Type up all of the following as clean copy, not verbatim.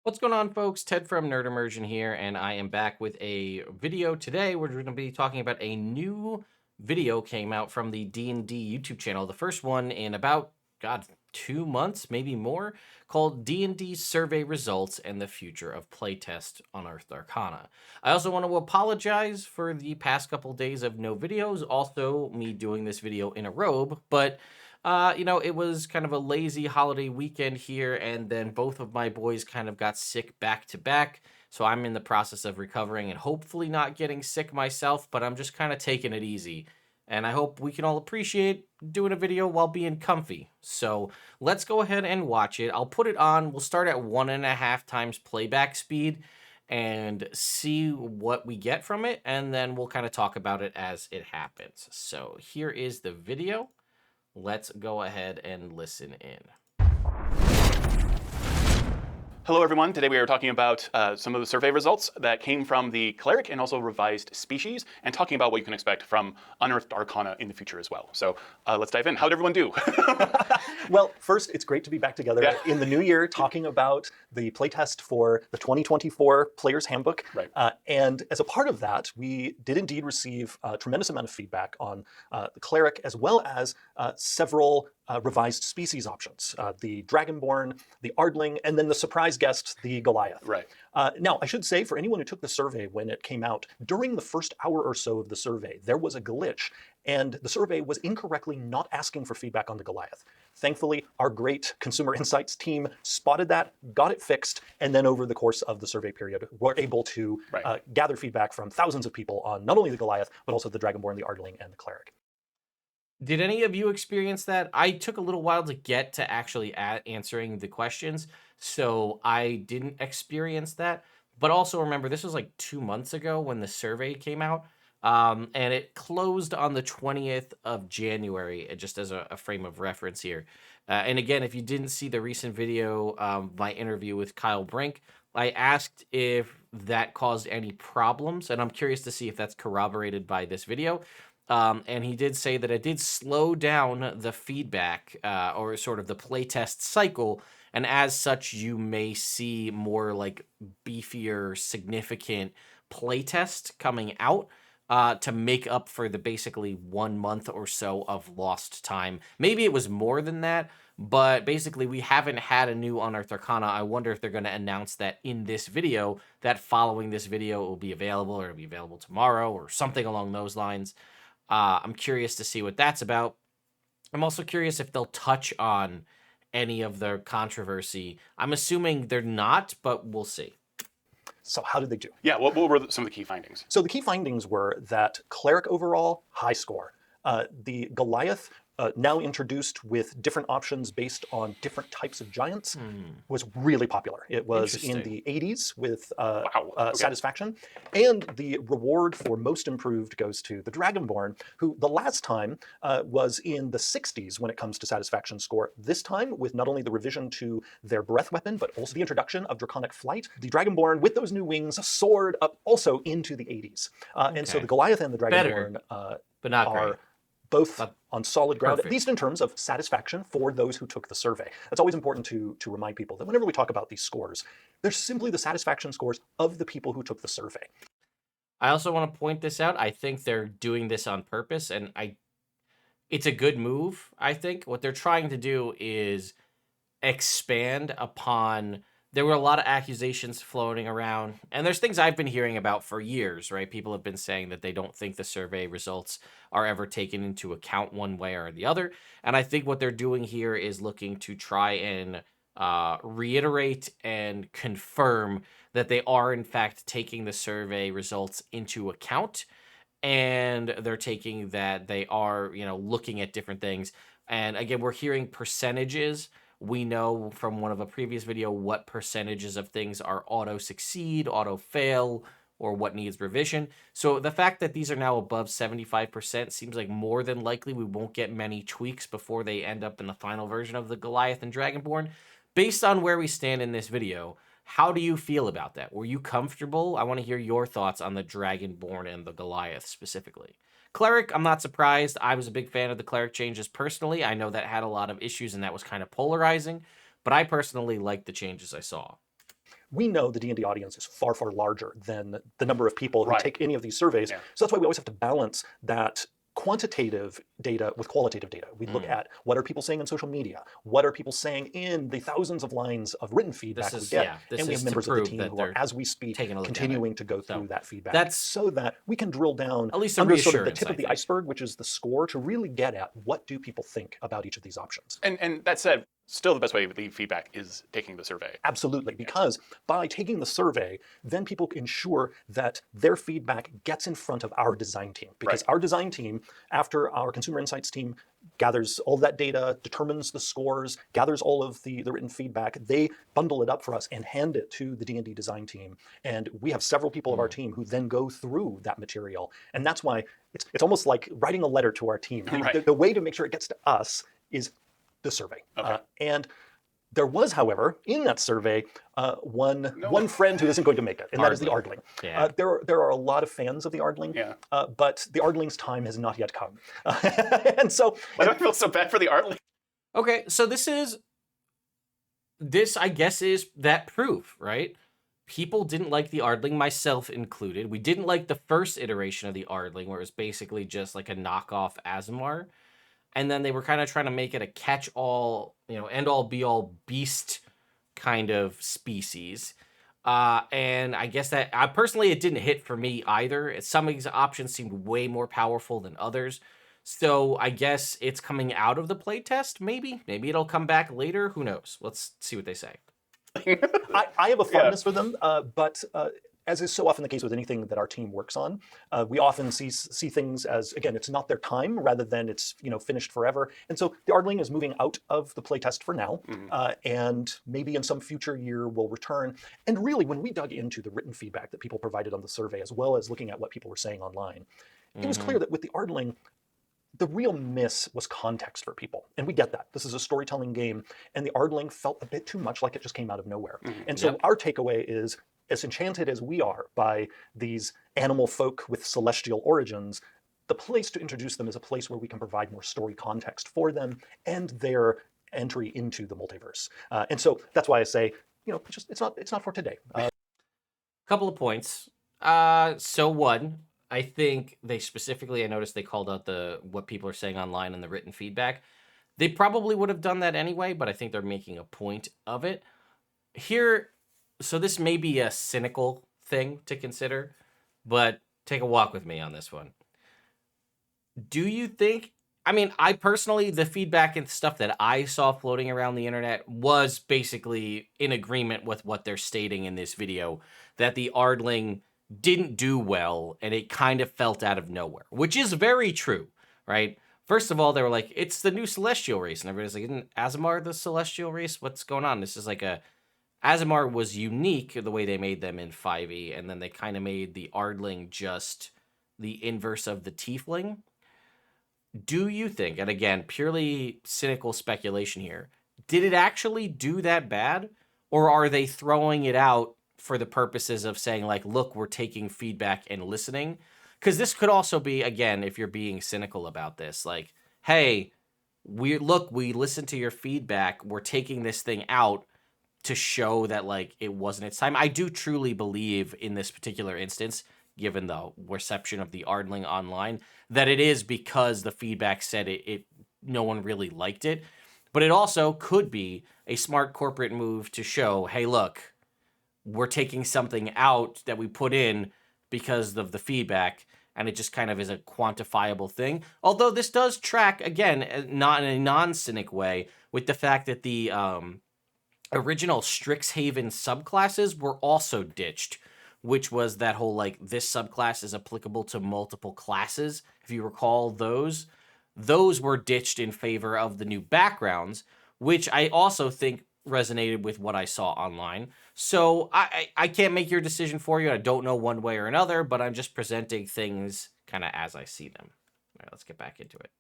What's going on, folks? Ted from Immersion here, and I am back with a video today. We're going to be talking about a new video came out from the D&D YouTube channel. The first one in about, God, 2 months, maybe more, called D&D Survey Results and the Future of Playtest Unearthed Arcana. I also want to apologize for the past couple days of no videos, also me doing this video in a robe, but it was kind of a lazy holiday weekend here, and then both of my boys kind of got sick back to back. So I'm in the process of recovering and hopefully not getting sick myself, but I'm just kind of taking it easy. And I hope we can all appreciate doing a video while being comfy. So let's go ahead and watch it. I'll put it on. We'll start at 1.5 times playback speed and see what we get from it. And then we'll kind of talk about it as it happens. So here is the video. Let's go ahead and listen in. Hello everyone, today we are talking about some of the survey results that came from the Cleric and also revised species, and talking about what you can expect from Unearthed Arcana in the future as well. So let's dive in. How did everyone do? Well, first, it's great to be back together in the new year talking about the playtest for the 2024 Player's Handbook. Right. And as a part of that, we did indeed receive a tremendous amount of feedback on the Cleric, as well as several revised species options, the Dragonborn, the Ardling, and then the surprise guest, the Goliath. Right. Now, I should say, for anyone who took the survey when it came out, during the first hour or so of the survey, there was a glitch, and the survey was incorrectly not asking for feedback on the Goliath. Thankfully, our great consumer insights team spotted that, got it fixed, and then over the course of the survey period, were able to gather feedback from thousands of people on not only the Goliath, but also the Dragonborn, the Ardling, and the Cleric. Did any of you experience that? I took a little while to get to actually answering the questions, so I didn't experience that. But also remember, this was like 2 months ago when the survey came out, and it closed on the 20th of January, just as a frame of reference here. And again, if you didn't see the recent video, my interview with Kyle Brink, I asked if that caused any problems, and I'm curious to see if that's corroborated by this video. And he did say that it did slow down the feedback or sort of the playtest cycle. And as such, you may see more like beefier, significant playtest coming out to make up for the basically 1 month or so of lost time. Maybe it was more than that, but basically we haven't had a new Unearthed Arcana. I wonder if they're going to announce that in this video, that following this video it will be available, or it'll be available tomorrow or something along those lines. I'm curious to see what that's about. I'm also curious if they'll touch on any of their controversy. I'm assuming they're not, but we'll see. So how did they do? Yeah, what were some of the key findings? So the key findings were that Cleric overall, high score. The Goliath, now introduced with different options based on different types of giants, was really popular. It was in the 80s with satisfaction. And the reward for most improved goes to the Dragonborn, who the last time was in the 60s when it comes to satisfaction score. This time, with not only the revision to their breath weapon, but also the introduction of Draconic Flight, the Dragonborn, with those new wings, soared up also into the 80s. And so the Goliath and the Dragonborn but not are great. Both on solid ground, Perfect. at least in terms of satisfaction for those who took the survey. That's always important to remind people that whenever we talk about these scores, they're simply the satisfaction scores of the people who took the survey. I also want to point this out. I think they're doing this on purpose, and it's a good move, I think. What they're trying to do is expand upon... There were a lot of accusations floating around, and there's things I've been hearing about for years, right? People have been saying that they don't think the survey results are ever taken into account one way or the other. And I think what they're doing here is looking to try and reiterate and confirm that they are, in fact, taking the survey results into account. And they're taking that they are, looking at different things. And again, we're hearing percentages. We know from one of a previous video what percentages of things are auto-succeed, auto-fail, or what needs revision. So the fact that these are now above 75% seems like more than likely we won't get many tweaks before they end up in the final version of the Goliath and Dragonborn. Based on where we stand in this video, how do you feel about that? Were you comfortable? I want to hear your thoughts on the Dragonborn and the Goliath specifically. Cleric, I'm not surprised. I was a big fan of the Cleric changes personally. I know that had a lot of issues and that was kind of polarizing, but I personally liked the changes I saw. we know the D&D audience is far, far larger than the number of people who Right. take any of these surveys. Yeah. So that's why we always have to balance that quantitative data with qualitative data. We look at what are people saying on social media, what are people saying in the thousands of lines of written feedback we get, and we have members of the team who are, as we speak, continuing to go through that feedback so that we can drill down at least under sort of the tip of the iceberg, which is the score, to really get at what do people think about each of these options. And that said, still the best way to leave feedback is taking the survey. Absolutely, because by taking the survey, then people ensure that their feedback gets in front of our design team. Because our design team, after our consumer insights team gathers all that data, determines the scores, gathers all of the written feedback, they bundle it up for us and hand it to the D&D design team. And we have several people of our team who then go through that material. And that's why it's almost like writing a letter to our team. The way to make sure it gets to us is the survey. And there was, however, in that survey, one friend who isn't going to make it, and that is the Ardling. There are a lot of fans of the Ardling, but the Ardling's time has not yet come. And so... Why do I feel so bad for the Ardling? Okay, so this, I guess, is that proof, right? People didn't like the Ardling, myself included. We didn't like the first iteration of the Ardling, where it was basically just like a knockoff Aasimar. And then they were kind of trying to make it a catch-all, end-all, be-all beast kind of species. And I guess that, personally, it didn't hit for me either. Some of these options seemed way more powerful than others. So I guess it's coming out of the playtest, maybe? Maybe it'll come back later. Who knows? Let's see what they say. I have a fondness for them, but... as is so often the case with anything that our team works on, we often see things as, again, it's not their time rather than it's finished forever. And so the Ardling is moving out of the playtest for now, and maybe in some future year will return. And really, when we dug into the written feedback that people provided on the survey, as well as looking at what people were saying online, it was clear that with the Ardling, the real miss was context for people. And we get that. This is a storytelling game, and the Ardling felt a bit too much like it just came out of nowhere. And so our takeaway is, as enchanted as we are by these animal folk with celestial origins, the place to introduce them is a place where we can provide more story context for them and their entry into the multiverse. And so that's why I say, it's not for today. Couple of points. So one, I think they specifically, I noticed they called out what people are saying online and the written feedback. They probably would have done that anyway, but I think they're making a point of it. Here, so this may be a cynical thing to consider, but take a walk with me on this one. Do you think, I personally, the feedback and stuff that I saw floating around the internet was basically in agreement with what they're stating in this video, that the Ardling didn't do well and it kind of felt out of nowhere, which is very true, right? First of all, they were like, it's the new celestial race, and everybody's like, isn't Aasimar the celestial race? What's going on? This is like Aasimar was unique the way they made them in 5e, and then they kind of made the Ardling just the inverse of the Tiefling. Do you think, and again, purely cynical speculation here, did it actually do that bad? Or are they throwing it out for the purposes of saying, like, look, we're taking feedback and listening? Because this could also be, again, if you're being cynical about this, like, hey, we listened to your feedback, we're taking this thing out to show that, like, it wasn't its time. I do truly believe in this particular instance, given the reception of the Ardling online, that it is because the feedback said no one really liked it. But it also could be a smart corporate move to show, hey, look, we're taking something out that we put in because of the feedback, and it just kind of is a quantifiable thing. Although this does track, again, not in a non-cynic way, with the fact that the original Strixhaven subclasses were also ditched, which was that whole, like, this subclass is applicable to multiple classes. If you recall those were ditched in favor of the new backgrounds, which I also think resonated with what I saw online. So I can't make your decision for you. I don't know one way or another, but I'm just presenting things kind of as I see them. All right, let's get back into it.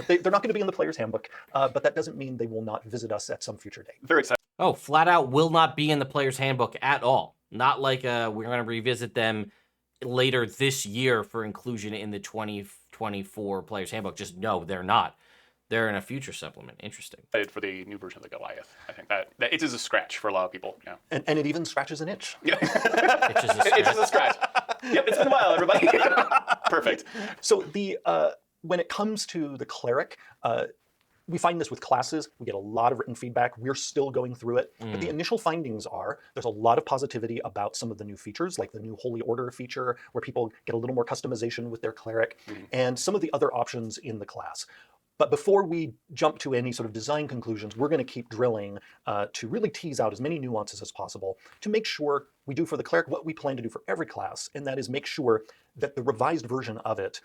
They're not going to be in the player's handbook, but that doesn't mean they will not visit us at some future date. Very excited. Oh, flat out will not be in the player's handbook at all. Not like we're going to revisit them later this year for inclusion in the 2024 player's handbook. Just no, they're not. They're in a future supplement. Interesting. For the new version of the Goliath. I think that it is a scratch for a lot of people. Yeah. And it even scratches an itch. Yeah. It's just a It's just a scratch. Yep, it's been a while, everybody. Perfect. So when it comes to the cleric, we find this with classes. We get a lot of written feedback. We're still going through it. But the initial findings are there's a lot of positivity about some of the new features, like the new Holy Order feature, where people get a little more customization with their cleric, and some of the other options in the class. But before we jump to any sort of design conclusions, we're going to keep drilling to really tease out as many nuances as possible to make sure we do for the cleric what we plan to do for every class, and that is make sure that the revised version of it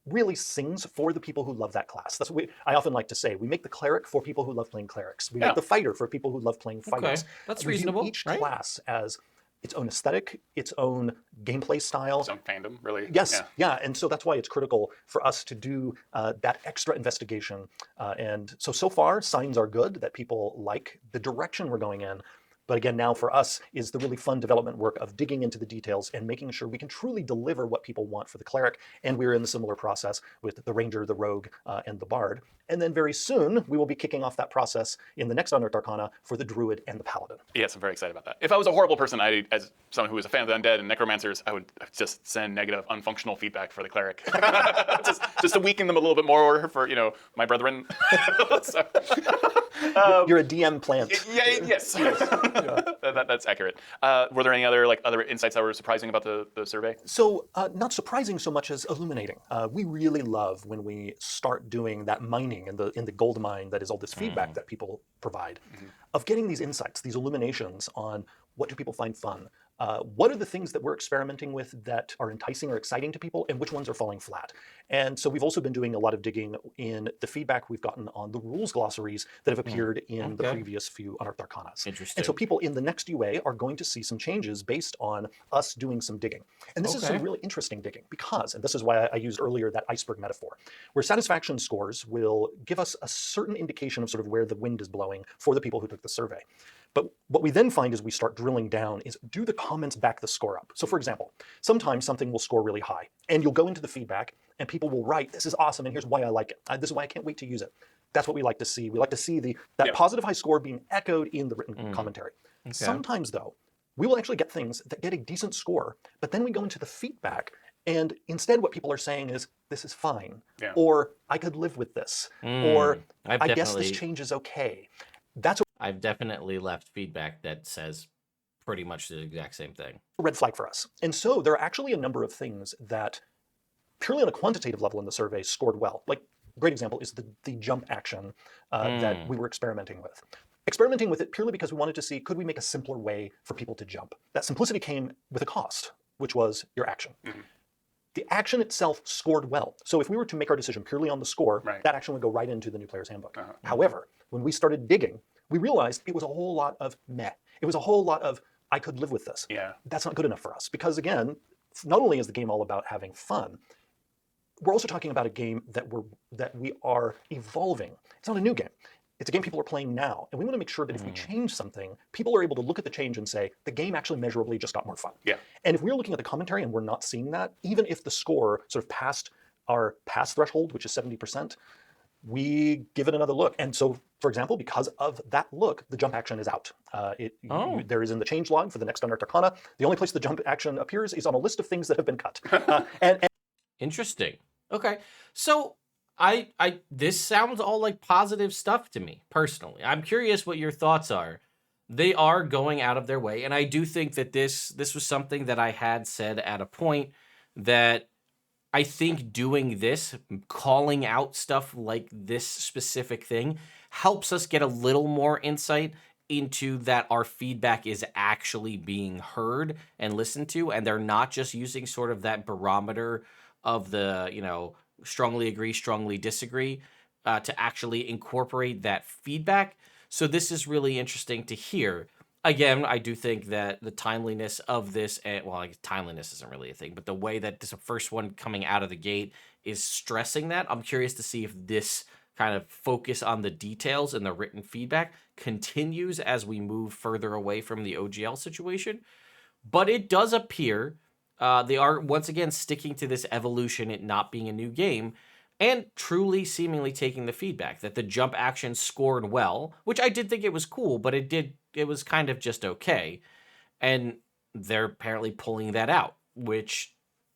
really sings for the people who love that class. That's what I often like to say. We make the cleric for people who love playing clerics. We make the fighter for people who love playing fighters. Okay, that's we reasonable. view each right? class as its own aesthetic, its own gameplay style. Some fandom, really. Yes, yeah, and so that's why it's critical for us to do that extra investigation. And so far, signs are good that people like the direction we're going in. But again, now for us is the really fun development work of digging into the details and making sure we can truly deliver what people want for the cleric. And we're in the similar process with the ranger, the rogue, and the bard. And then very soon, we will be kicking off that process in the next Unearthed Arcana for the druid and the paladin. Yes, I'm very excited about that. If I was a horrible person, as someone who is a fan of the undead and necromancers, I would just send negative, unfunctional feedback for the cleric, just to weaken them a little bit more for my brethren. So, You're a DM plant. Yes. That's accurate. Were there any other insights that were surprising about the survey? So not surprising so much as illuminating. We really love when we start doing that mining in the gold mine that is all this feedback that people provide, of getting these insights, these illuminations on what do people find fun. What are the things that we're experimenting with that are enticing or exciting to people, and which ones are falling flat? And so we've also been doing a lot of digging in the feedback we've gotten on the rules glossaries that have appeared in the previous few Unearthed Arcanas. Interesting. And so people in the next UA are going to see some changes based on us doing some digging. And this is some really interesting digging because, and this is why I used earlier that iceberg metaphor, where satisfaction scores will give us a certain indication of sort of where the wind is blowing for the people who took the survey. But what we then find as we start drilling down is, do the comments back the score up? So for example, sometimes something will score really high, and you'll go into the feedback, and people will write, this is awesome, and here's why I like it. This is why I can't wait to use it. That's what we like to see. We like to see that positive high score being echoed in the written commentary. Okay. Sometimes, though, we will actually get things that get a decent score, but then we go into the feedback, and instead what people are saying is, this is fine, or I could live with this, or I guess this change is okay. That's I've definitely left feedback that says pretty much the exact same thing. a red flag for us. And so there are actually a number of things that, purely on a quantitative level in the survey, scored well. Like, a great example is the jump action that we were experimenting with. Experimenting with it purely because we wanted to see, could we make a simpler way for people to jump? That simplicity came with a cost, which was your action. The action itself scored well. So if we were to make our decision purely on the score, that action would go right into the new player's handbook. However, when we started digging, we realized it was a whole lot of meh. It was a whole lot of, I could live with this. That's not good enough for us. Because again, not only is the game all about having fun, we're also talking about a game that we are evolving. It's not a new game. It's a game people are playing now. And we want to make sure that if we change something, people are able to look at the change and say, the game actually measurably just got more fun. And if we're looking at the commentary and we're not seeing that, even if the score sort of passed our pass threshold, which is 70%, we give it another look. And so, for example, because of that look, the jump action is out. There is in the change log for the next Unearthed Arcana. The only place the jump action appears is on a list of things that have been cut. Interesting. Okay. So this sounds all like positive stuff to me, personally. I'm curious what your thoughts are. They are going out of their way, and I do think that this was something that I had said at a point, that I think doing this, calling out stuff like this specific thing, helps us get a little more insight into that our feedback is actually being heard and listened to, and they're not just using sort of that barometer of the, strongly agree, strongly disagree, to actually incorporate that feedback. So this is really interesting to hear. Again, I do think that the timeliness of this, timeliness isn't really a thing, but the way that this first one coming out of the gate is stressing that, I'm curious to see if this kind of focus on the details and the written feedback continues as we move further away from the OGL situation. But it does appear they are once again sticking to this evolution, it not being a new game. and truly seemingly taking the feedback that the jump action scored well, which I did think it was cool, but it was kind of just okay. And they're apparently pulling that out, which,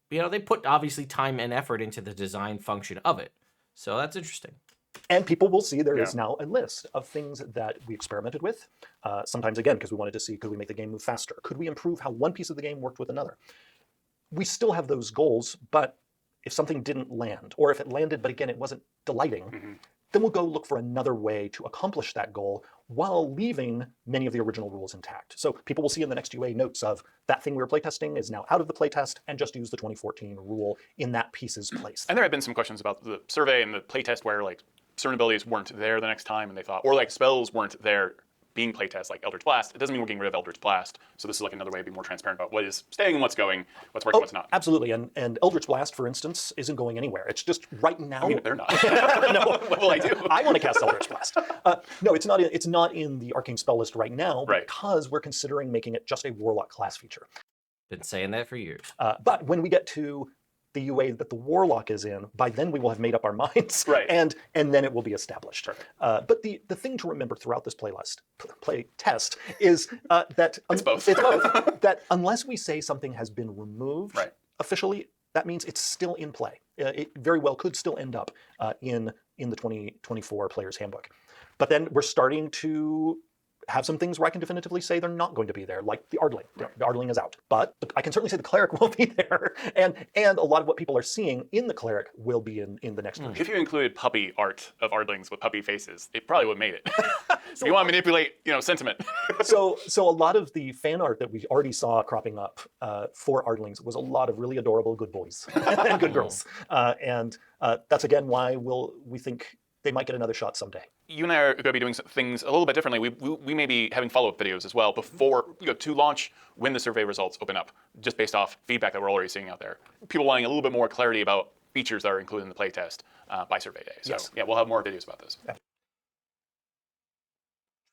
they put obviously time and effort into the design function of it. So that's interesting. And people will see there is Yeah. now a list of things that we experimented with. Sometimes, again, because we wanted to see, could we make the game move faster? Could we improve how one piece of the game worked with another? We still have those goals, but if something didn't land, or if it landed, but again, it wasn't delighting, then we'll go look for another way to accomplish that goal while leaving many of the original rules intact. So people will see in the next UA notes of that thing we were playtesting is now out of the playtest, and just use the 2014 rule in that piece's place. And there have been some questions about the survey and the playtest where like certain abilities weren't there the next time, and they thought, or like spells weren't there being playtest, like Eldritch Blast. It doesn't mean we're getting rid of Eldritch Blast. So this is like another way to be more transparent about what is staying and what's going, what's working, what's not. Absolutely, and Eldritch Blast, for instance, isn't going anywhere. It's just right now. I mean, they're not. No. What will I do? I want to cast Eldritch Blast. No, it's not. It's not in the arcane spell list right now because we're considering making it just a Warlock class feature. Been saying that for years. But when we get to the UA that the Warlock is in, by then we will have made up our minds, and then it will be established. But the thing to remember throughout this play test is that It's both. that unless we say something has been removed officially, that means it's still in play. It very well could still end up in the 2024 Player's Handbook. But then we're starting to have some things where I can definitively say they're not going to be there, like the Ardling. The Ardling is out. But I can certainly say the Cleric will be there, and a lot of what people are seeing in the Cleric will be in the next version. If you included puppy art of Ardlings with puppy faces, it probably would have made it. If you want to manipulate, sentiment. So a lot of the fan art that we already saw cropping up for Ardlings was a lot of really adorable good boys and good girls. And that's again why we think they might get another shot someday. You and I are going to be doing some things a little bit differently. We may be having follow-up videos as well before, to launch when the survey results open up, just based off feedback that we're already seeing out there. People wanting a little bit more clarity about features that are included in the playtest by survey day. So yeah, we'll have more videos about this. Yeah.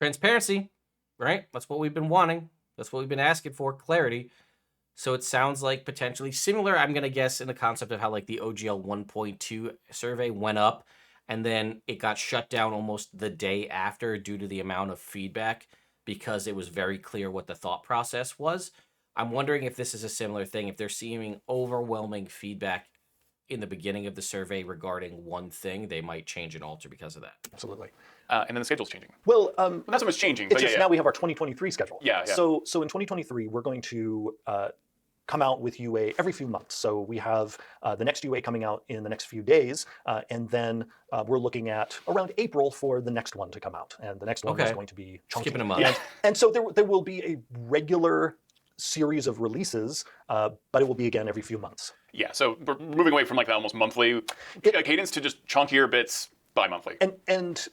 Transparency, right? That's what we've been wanting. That's what we've been asking for, clarity. So it sounds like potentially similar, I'm going to guess, in the concept of how like the OGL 1.2 survey went up, and then it got shut down almost the day after due to the amount of feedback because it was very clear what the thought process was. I'm wondering if this is a similar thing, if they're seeing overwhelming feedback in the beginning of the survey regarding one thing, they might change and alter because of that. Absolutely. And then the schedule's changing. Well, not so much changing, it's but just now we have our 2023 schedule. Yeah. So in 2023, we're going to come out with UA every few months. So we have the next UA coming out in the next few days, and then we're looking at around April for the next one to come out. And the next one is going to be chunky. Skipping a month. And so there will be a regular series of releases, but it will be again every few months. Yeah, so we're moving away from like that almost monthly cadence to just chunkier bits bi-monthly. And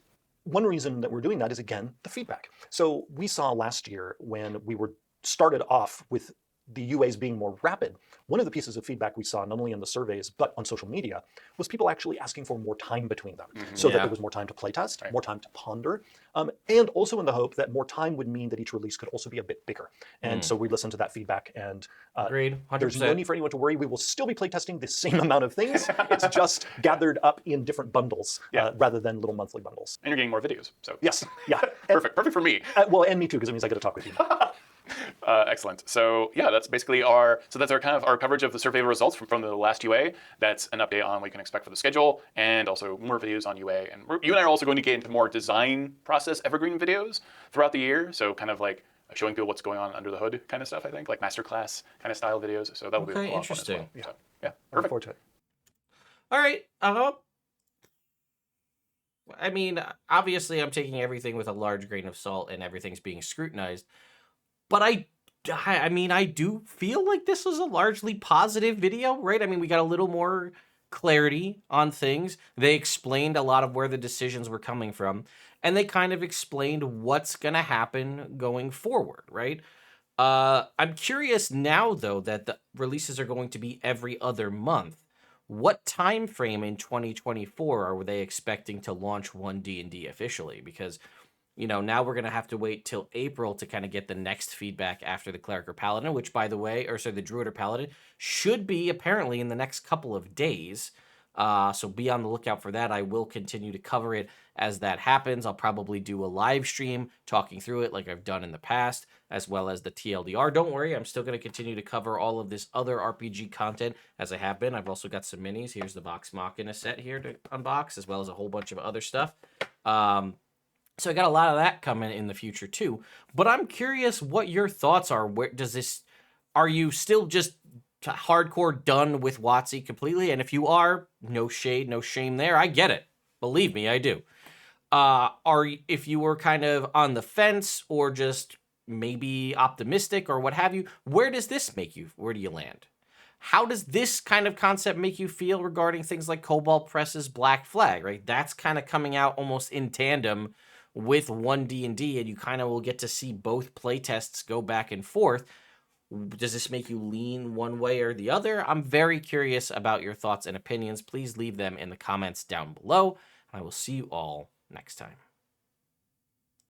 one reason that we're doing that is, again, the feedback. So we saw last year when we were started off with the UAs being more rapid, one of the pieces of feedback we saw, not only in the surveys, but on social media, was people actually asking for more time between them, so that there was more time to playtest, more time to ponder, and also in the hope that more time would mean that each release could also be a bit bigger. And so we listened to that feedback, and Agreed, 100%. There's no need for anyone to worry. We will still be playtesting the same amount of things. It's just gathered up in different bundles rather than little monthly bundles. And you're getting more videos, so yes, yeah, perfect for me. Well, and me too, because it means I get to talk with you. Excellent. So yeah, that's basically our kind of our coverage of the survey results from the last UA. That's an update on what you can expect for the schedule, and also more videos on UA. And you and I are also going to get into more design process evergreen videos throughout the year. So kind of like showing people what's going on under the hood kind of stuff. I think like masterclass kind of style videos. So that will be a lot of fun as interesting. well. So, yeah, Look perfect. forward to it. All right. I mean, obviously, I'm taking everything with a large grain of salt, and everything's being scrutinized. But I mean, I do feel like this was a largely positive video, right? I mean, we got a little more clarity on things. They explained a lot of where the decisions were coming from, and they kind of explained what's going to happen going forward, right? I'm curious now, though, that the releases are going to be every other month. What time frame in 2024 are they expecting to launch 1D&D officially? Because now we're going to have to wait till April to kind of get the next feedback after the Cleric or Paladin, which, by the way, the Druid or Paladin should be apparently in the next couple of days. So be on the lookout for that. I will continue to cover it as that happens. I'll probably do a live stream talking through it like I've done in the past, as well as the TLDR. Don't worry, I'm still going to continue to cover all of this other RPG content as I have been. I've also got some minis. Here's the Vox Machina set here to unbox, as well as a whole bunch of other stuff. So I got a lot of that coming in the future too. But I'm curious what your thoughts are. Where does this? Are you still just hardcore done with WotC completely? And if you are, no shade, no shame there. I get it. Believe me, I do. If you were kind of on the fence or just maybe optimistic or what have you, where does this make you? Where do you land? How does this kind of concept make you feel regarding things like Cobalt Press's Black Flag, right? That's kind of coming out almost in tandem with 1D&D, and you kind of will get to see both playtests go back and forth. Does this make you lean one way or the other? I'm very curious about your thoughts and opinions. Please leave them in the comments down below. I will see you all next time.